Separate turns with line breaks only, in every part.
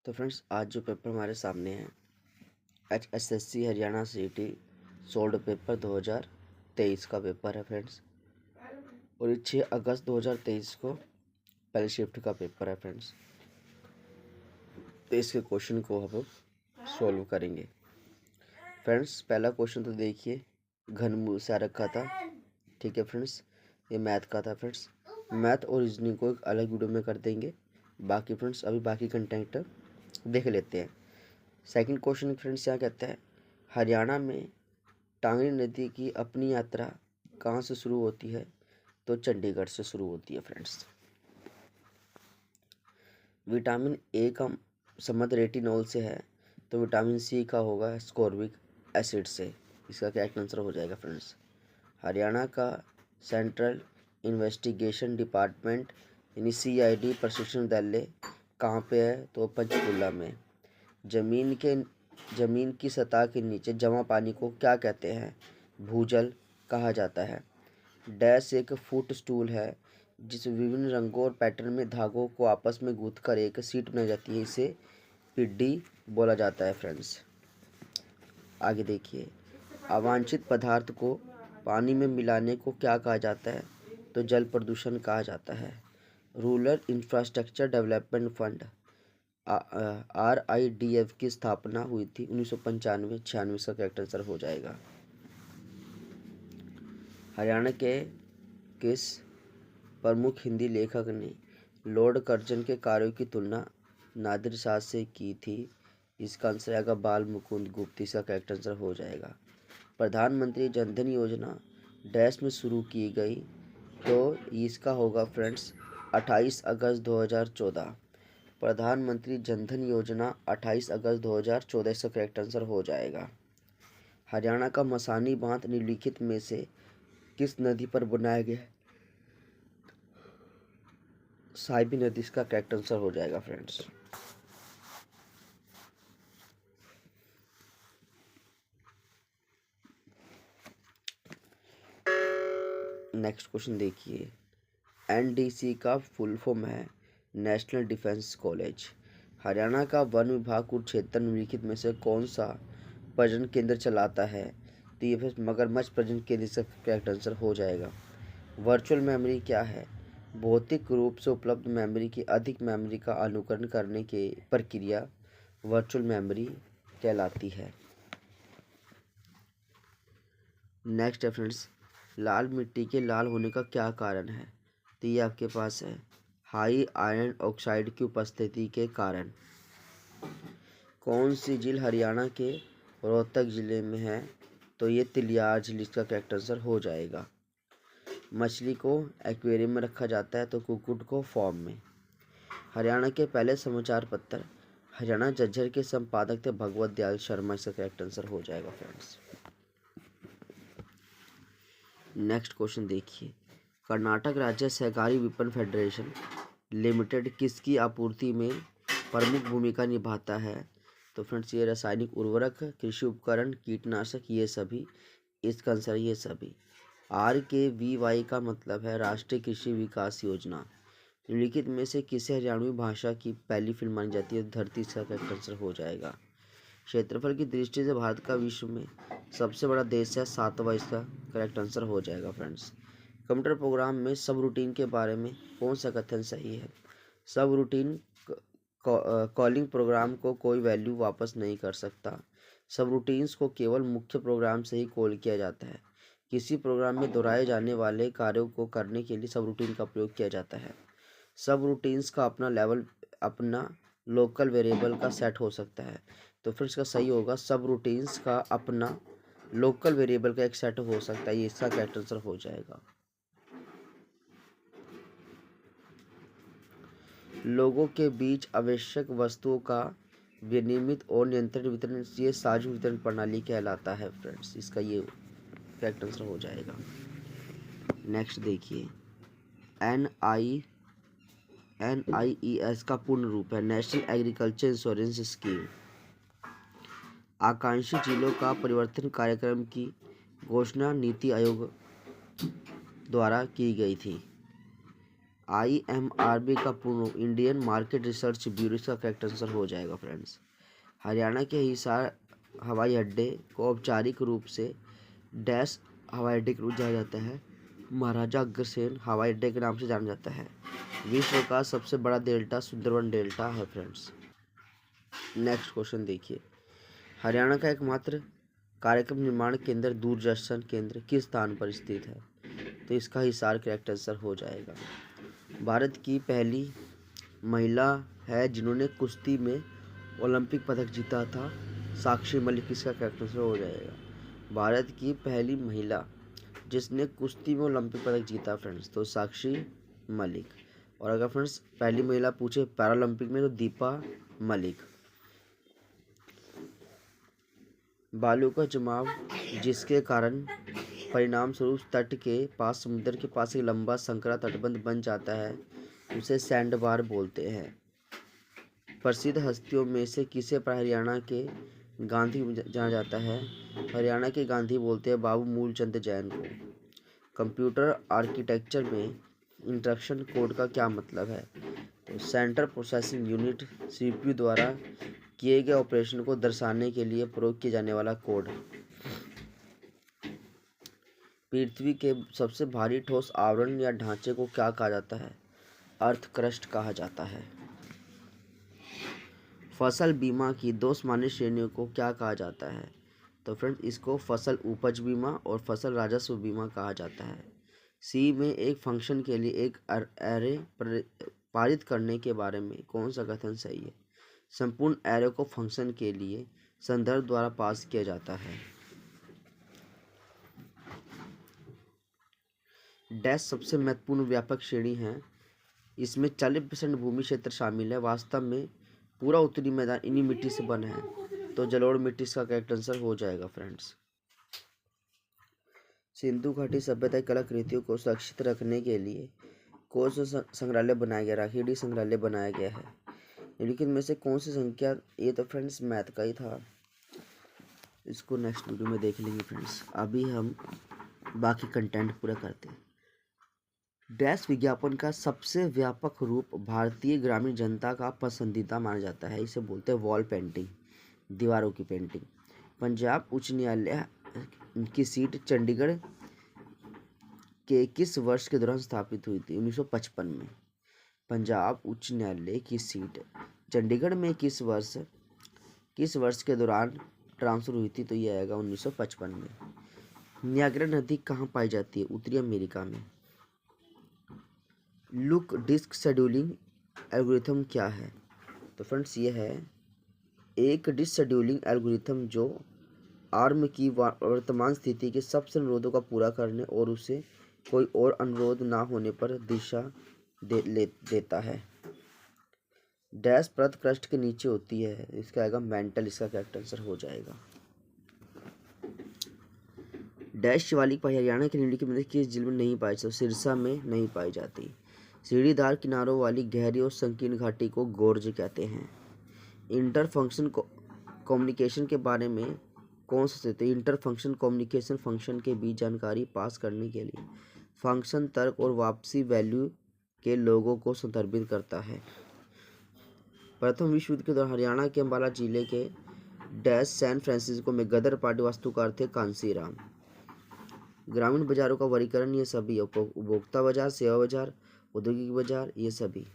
तो फ्रेंड्स आज जो पेपर हमारे सामने है HSSC Haryana CET solved paper 2023 का पेपर है फ्रेंड्स। और ये 6 अगस्त 2023 को पहले शिफ्ट का पेपर है फ्रेंड्स। तो इसके क्वेश्चन को हम सॉल्व करेंगे फ्रेंड्स। पहला क्वेश्चन तो देखिए, घनमूल से आ रखा था। ठीक है फ्रेंड्स, ये मैथ का था फ्रेंड्स। मैथ और रीजनिंग को एक अलग वीडियो में कर देंगे। बाकी फ्रेंड्स अभी बाकी कंटेंट देख लेते हैं। सेकंड क्वेश्चन फ्रेंड्स यहाँ कहता है, हरियाणा में टांगरी नदी की अपनी यात्रा कहाँ से शुरू होती है? तो चंडीगढ़ से शुरू होती है फ्रेंड्स। विटामिन ए का संबंध रेटिनॉल से है, तो विटामिन सी का होगा स्कोर्बिक एसिड से। इसका क्या आंसर हो जाएगा फ्रेंड्स? हरियाणा का सेंट्रल इन्वेस्टिगेशन डिपार्टमेंट यानी CID प्रशिक्षण विद्यालय कहाँ पे है? तो पंचकुला में। जमीन की सतह के नीचे जमा पानी को क्या कहते हैं? भूजल कहा जाता है। डैश एक फुट स्टूल है जिस विभिन्न रंगों और पैटर्न में धागों को आपस में गूंथकर एक सीट बनाई जाती है, इसे पिड्डी बोला जाता है फ्रेंड्स। आगे देखिए, अवांछित पदार्थ को पानी में मिलाने को क्या कहा जाता है? तो जल प्रदूषण कहा जाता है। Rural infrastructure development fund RIDF की स्थापना हुई थी 1995-96 का करेक्ट आंसर हो जाएगा। हरियाणा के किस प्रमुख हिंदी लेखक ने लॉर्ड कर्जन के कार्यों की तुलना नादिर शाह से की थी? इसका आंसर आएगा बाल मुकुंद गुप्त। इसका करेक्ट आंसर हो जाएगा। प्रधानमंत्री जनधन योजना डैश में शुरू की गई, तो इसका होगा फ्रेंड्स 28 अगस्त 2014। प्रधानमंत्री जनधन योजना 28 अगस्त 2014 इसका करेक्ट आंसर हो जाएगा। हरियाणा का मसानी बांध निम्नलिखित में से किस नदी पर बनाया गया है? साहिबी नदी इसका करेक्ट आंसर हो जाएगा फ्रेंड्स। नेक्स्ट क्वेश्चन देखिए, NDC का फुल फॉर्म है नेशनल डिफेंस कॉलेज। हरियाणा का वन विभाग कुरुक्षेत्र निम्नलिखित में से कौन सा प्रजनन केंद्र चलाता है? तो ये फिर मगरमच्छ प्रजनन केंद्र इसका करेक्ट आंसर हो जाएगा। वर्चुअल मेमोरी क्या है? भौतिक रूप से उपलब्ध मेमोरी की अधिक मेमोरी का अनुकरण करने की प्रक्रिया वर्चुअल मेमोरी कहलाती है। नेक्स्ट है फ्रेंड्स, लाल मिट्टी के लाल होने का क्या कारण है? तो ये आपके पास है हाई आयरन ऑक्साइड की उपस्थिति के कारण। कौन सी झील हरियाणा के रोहतक जिले में है? तो ये तिलियार झील इसका करेक्ट आंसर हो जाएगा। मछली को एक्वेरियम में रखा जाता है, तो कुक्कुट को फॉर्म में। हरियाणा के पहले समाचार पत्र हरियाणा झज्जर के संपादक थे भगवत दयाल शर्मा। इसका करेक्ट आंसर हो जाएगा फ्रेंड्स। नेक्स्ट क्वेश्चन देखिए, कर्नाटक राज्य सहकारी विपणन फेडरेशन लिमिटेड किसकी आपूर्ति में प्रमुख भूमिका निभाता है? तो फ्रेंड्स ये रासायनिक उर्वरक, कृषि उपकरण, कीटनाशक, ये सभी। इसका आंसर ये सभी। RKVY का मतलब है राष्ट्रीय कृषि विकास योजना। निम्नलिखित में से किसे हरियाणवी भाषा की पहली फिल्म मानी जाती है? धरती। इसका करेक्ट आंसर हो जाएगा। क्षेत्रफल की दृष्टि से भारत का विश्व में सबसे बड़ा देश है 7वां। इसका करेक्ट आंसर हो जाएगा फ्रेंड्स। कंप्यूटर प्रोग्राम में सब रूटीन के बारे में कौन सा कथन सही है? सब रूटीन कॉलिंग प्रोग्राम को कोई वैल्यू वापस नहीं कर सकता। सब रूटीन्स को केवल मुख्य प्रोग्राम से ही कॉल किया जाता है। किसी प्रोग्राम में दोहराए जाने वाले कार्यों को करने के लिए सब रूटीन का प्रयोग किया जाता है। सब रूटीन्स का अपना लोकल वेरिएबल का सेट हो सकता है। तो फिर इसका सही होगा सब रूटीन्स का अपना लोकल वेरिएबल का एक सेट हो सकता है। ये इसका करेक्ट आंसर हो जाएगा। लोगों के बीच आवश्यक वस्तुओं का विनियमित और नियंत्रित वितरण ये साझा वितरण प्रणाली कहलाता है फ्रेंड्स। इसका ये करेक्ट आंसर हो जाएगा। नेक्स्ट देखिए, NIES का पूर्ण रूप है नेशनल एग्रीकल्चर इंश्योरेंस स्कीम। आकांक्षी जिलों का परिवर्तन कार्यक्रम की घोषणा नीति आयोग द्वारा की गई थी। IMRB का पूर्ण रूप इंडियन मार्केट रिसर्च ब्यूरो, इसका करेक्ट आंसर हो जाएगा फ्रेंड्स। हरियाणा के हिसार हवाई अड्डे को औपचारिक रूप से डैश हवाई अड्डे के रूप जाना जाता है, महाराजा अग्रसेन हवाई अड्डे के नाम से जाना जाता है। विश्व का सबसे बड़ा डेल्टा सुंदरवन डेल्टा है फ्रेंड्स। नेक्स्ट क्वेश्चन देखिए, हरियाणा का एकमात्र कार्यक्रम निर्माण केंद्र दूरदर्शन केंद्र किस स्थान पर स्थित है? तो इसका हिसार करेक्ट आंसर हो जाएगा। भारत की पहली महिला है जिन्होंने कुश्ती में ओलंपिक पदक जीता था, साक्षी मलिक, इसका करेक्ट आंसर हो जाएगा। भारत की पहली महिला जिसने कुश्ती में ओलंपिक पदक जीता फ्रेंड्स, तो साक्षी मलिक। और अगर फ्रेंड्स पहली महिला पूछे पैरालंपिक में, तो दीपा मलिक। बालू का जमाव जिसके कारण परिणाम स्वरूप तट के पास समुद्र के पास एक लंबा संकरा तटबंध बन जाता है, उसे सैंडबार बोलते हैं। प्रसिद्ध हस्तियों में से किसे हरियाणा के गांधी जाना जाता है? हरियाणा के गांधी बोलते हैं बाबू मूलचंद जैन को। कंप्यूटर आर्किटेक्चर में इंस्ट्रक्शन कोड का क्या मतलब है? तो सेंट्रल प्रोसेसिंग यूनिट, CPU द्वारा किए गए ऑपरेशन को दर्शाने के लिए प्रयोग किया जाने वाला कोड। पृथ्वी के सबसे भारी ठोस आवरण या ढांचे को क्या कहा जाता है? अर्थ क्रस्ट कहा जाता है। फसल बीमा की दो सामान्य श्रेणियों को क्या कहा जाता है? तो फ्रेंड्स इसको फसल उपज बीमा और फसल राजस्व बीमा कहा जाता है। सी में एक फंक्शन के लिए एक एरे पारित करने के बारे में कौन सा कथन सही है? संपूर्ण एरे को फंक्शन के लिए संदर्भ द्वारा पास किया जाता है। डैश सबसे महत्वपूर्ण व्यापक श्रेणी है, इसमें 40% भूमि क्षेत्र शामिल है। वास्तव में पूरा उत्तरी मैदान इन्हीं मिट्टी से बना है, तो जलोढ़ मिट्टी इसका करेक्ट आंसर हो जाएगा फ्रेंड्स। सिंधु घाटी सभ्यता की कलाकृतियों को सुरक्षित रखने के लिए कौन सा संग्रहालय बनाया गया? राखीडी संग्रहालय बनाया गया है। निम्नलिखित में से कौन सी संख्या, ये तो फ्रेंड्स मैथ का ही था, इसको नेक्स्ट वीडियो में देख लेंगे फ्रेंड्स। अभी हम बाकी कंटेंट पूरा करते हैं। डैश विज्ञापन का सबसे व्यापक रूप भारतीय ग्रामीण जनता का पसंदीदा माना जाता है, इसे बोलते हैं वॉल पेंटिंग, दीवारों की पेंटिंग। पंजाब उच्च न्यायालय की सीट चंडीगढ़ के किस वर्ष के दौरान स्थापित हुई थी? 1955 में। पंजाब उच्च न्यायालय की सीट चंडीगढ़ में किस वर्ष के दौरान ट्रांसफर हुई थी? तो ये आएगा 1955 में। नियाग्रा नदी कहाँ पाई जाती है? उत्तरी अमेरिका में। लुक डिस्क शेड्यूलिंग एल्गोरिथम क्या है? तो फ्रेंड्स ये है एक डिस्क शेड्यूलिंग एल्गोरिथम जो आर्म की वर्तमान स्थिति के सबसे अनुरोधों का पूरा करने और उसे कोई और अनुरोध ना होने पर दिशा देता है। डैश परत क्रस्ट के नीचे होती है, इसका आएगा मेंटल, इसका करेक्ट आंसर हो जाएगा। डैश शिवालिक पाई हरियाणा के निम्नलिखित में किस जिले में नहीं पाई जाती? सिरसा में नहीं पाई जाती। सीढ़ीदार किनारों वाली गहरी और संकीर्ण घाटी को गोर्ज कहते हैं। इंटर फंक्शन कम्युनिकेशन के बारे में कौन सा सिद्धांत? इंटर फंक्शन कम्युनिकेशन फंक्शन के बीच जानकारी पास करने के लिए फंक्शन तर्क और वापसी वैल्यू के लोगों को संदर्भित करता है। प्रथम विश्व युद्ध के दौरान हरियाणा के अंबाला जिले के डैश सैन फ्रांसिस्को में गदर पार्टी वास्तुकार थे कांसीराम। ग्रामीण बाजारों का वर्गीकरण ये सभी, उपभोक्ता बाजार, सेवा बाजार, औद्योगिक बाजार, ये सभी।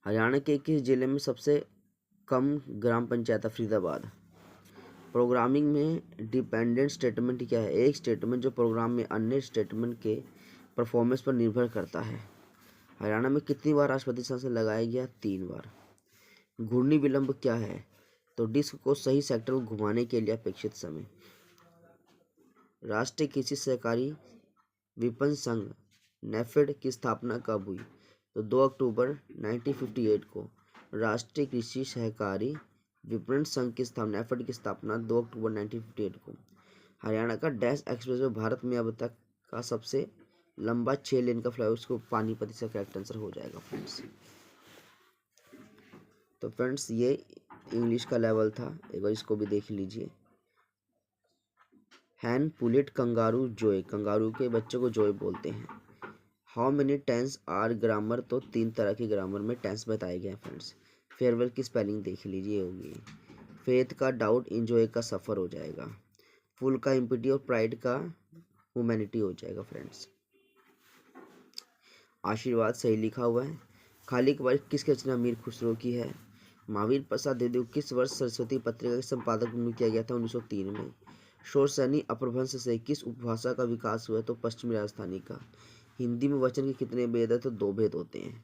हरियाणा के किस जिले में सबसे कम ग्राम पंचायत? फरीदाबाद। प्रोग्रामिंग में डिपेंडेंट स्टेटमेंट क्या है? एक स्टेटमेंट जो प्रोग्राम में अन्य स्टेटमेंट के परफॉर्मेंस पर निर्भर करता है। हरियाणा में कितनी बार राष्ट्रपति शासन लगाया गया? 3 बार। घूर्णी विलंब क्या है? तो डिस्क को सही सेक्टर को घुमाने के लिए अपेक्षित समय। राष्ट्रीय कृषि सहकारी विपणन संघ नेफेड की स्थापना कब हुई? तो 2 अक्टूबर 1958 को। राष्ट्रीय कृषि सहकारी विपणन संघ की स्थापना नेफेड की स्थापना 2 अक्टूबर 1958 को। हरियाणा का डैश एक्सप्रेसवे भारत में अब तक का सबसे लंबा 6 लेन का फ्लाईओवर, उसको पानीपत का करेक्ट आंसर हो जाएगा फ्रेंड्स। तो फ्रेंड्स ये इंग्लिश का लेवल था, एक बार इसको भी देख लीजिए। हैन पुलिट कंगारू जोय, कंगारू के बच्चों को जोय बोलते हैं। How many tense are grammar, तो 3 तरह के ग्रामर में टेंस बताए गए हैं फ्रेंड्स। फेयरवेल की स्पेलिंग देख लीजिए होगी। फेथ का डाउट, इंजॉय का सफ़र हो जाएगा। फुल का इम्पिटी और प्राइड का ह्यूमैनिटी हो जाएगा फ्रेंड्स। आशीर्वाद सही लिखा हुआ है। खाली के बारे किसकी रचना मीर खुसरो की है। महावीर प्रसाद देवदेव किस वर्ष सरस्वती पत्रिका के संपादक नियुक्त किया गया था, 1903 में। शोर सैनी अपभ्रंश से किस उपभाषा का विकास हुआ, तो पश्चिमी राजस्थानी का। हिंदी में वचन के कितने भेद है, तो 2 भेद होते हैं।